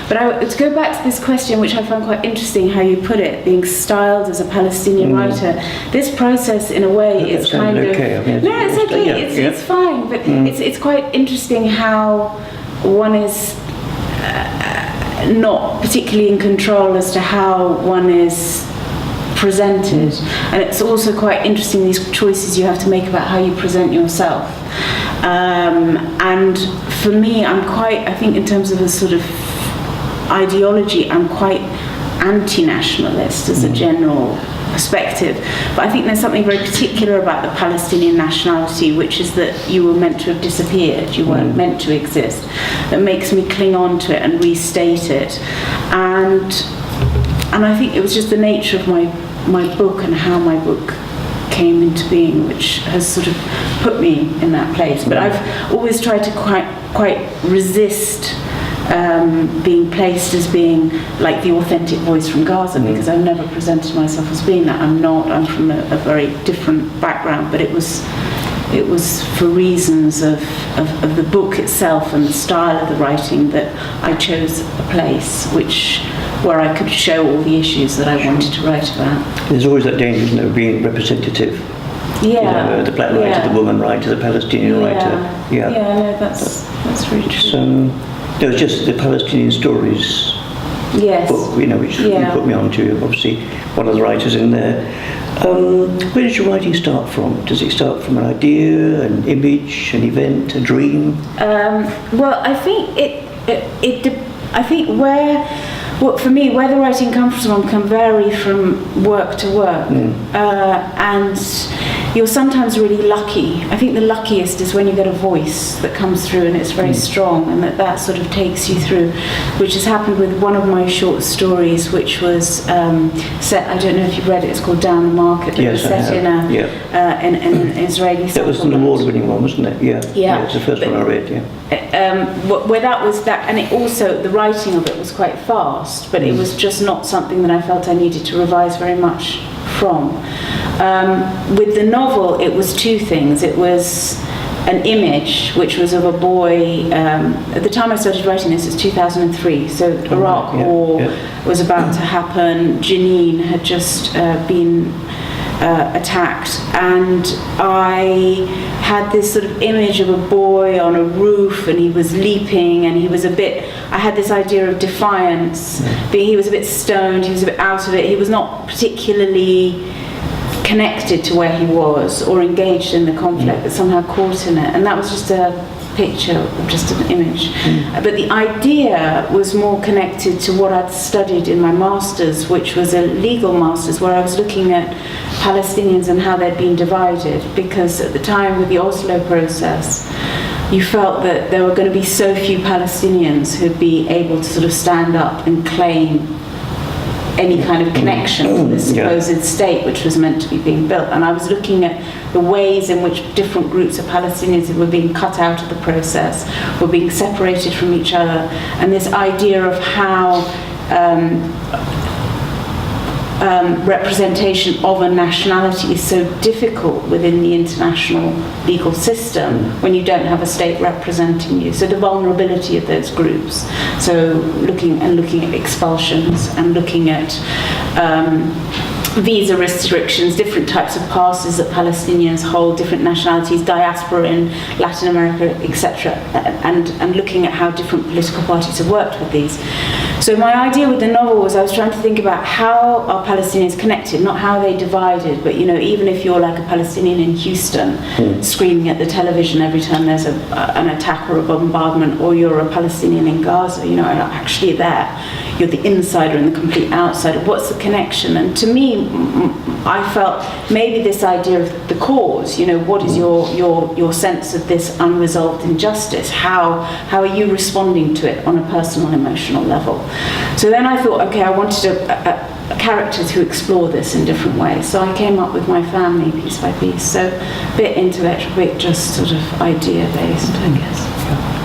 But to go back to this question, which I found quite interesting, how you put it, being styled as a Palestinian writer. This process, in a way, is kind of okay. I mean, no, it's okay. It's fine, but it's quite interesting how one is not particularly in control as to how one is presented, and it's also quite interesting these choices you have to make about how you present yourself. And for me, I think in terms of a sort of ideology, I'm quite anti-nationalist as a general perspective, but I think there's something very particular about the Palestinian nationality, which is that you were meant to have disappeared, you weren't meant to exist, that makes me cling on to it and restate it. And I think it was just the nature of my book and how my book came into being, which has sort of put me in that place. But I've always tried to quite resist being placed as being like the authentic voice from Gaza, because I've never presented myself as being that. I'm not. I'm from a very different background, but it was for reasons of the book itself and the style of the writing that I chose a place where I could show all the issues that I wanted to write about. There's always that danger, isn't there, of being representative. Yeah. The black writer, the woman writer, the Palestinian writer. Yeah, no, that's very true. There was just the Palestinian Stories book, which you put me on to. Obviously, one of the writers in there. Where does your writing start from? Does it start from an idea, an image, an event, a dream? Well, I think for me, where the writing comes from can vary from work to work, and you're sometimes really lucky. I think the luckiest is when you get a voice that comes through and it's very strong, and that sort of takes you through, which has happened with one of my short stories, which was set, I don't know if you've read it, it's called Down the Market. It was set in an Israeli settlement. That was an award-winning one, wasn't it? Yeah, it's the first one I read, where that was that, and it also, the writing of it was quite fast, but it was just not something that I felt I needed to revise very much from. With the novel, it was two things. It was an image, which was of a boy. At the time I started writing this, it's 2003, so Iraq War was about to happen. Jenin had just been attacked, and I had this sort of image of a boy on a roof, and he was leaping, and I had this idea of defiance, but he was a bit stoned, he was a bit out of it, he was not particularly connected to where he was or engaged in the conflict, but somehow caught in it, and that was just a picture, just an image. But the idea was more connected to what I'd studied in my master's, which was a legal master's, where I was looking at Palestinians and how they'd been divided, because at the time with the Oslo process, you felt that there were going to be so few Palestinians who'd be able to sort of stand up and claim any kind of connection to the supposed state which was meant to be being built. And I was looking at the ways in which different groups of Palestinians were being cut out of the process, were being separated from each other, and this idea of how representation of a nationality is so difficult within the international legal system when you don't have a state representing you. So the vulnerability of those groups. So looking at expulsions and looking at visa restrictions, different types of passes that Palestinians hold, different nationalities, diaspora in Latin America, etc., and looking at how different political parties have worked with these. So my idea with the novel was I was trying to think about how are Palestinians connected, not how they divided, but even if you're like a Palestinian in Houston screaming at the television every time there's an attack or a bombardment, or you're a Palestinian in Gaza, you're not actually there. You're the insider and the complete outsider. What's the connection? And to me, I felt maybe this idea of the cause, what is your sense of this unresolved injustice? How are you responding to it on a personal, emotional level? So then I thought, okay, I wanted characters who explore this in different ways. So I came up with my family piece by piece. So a bit intellectual, a bit just sort of idea-based, I guess.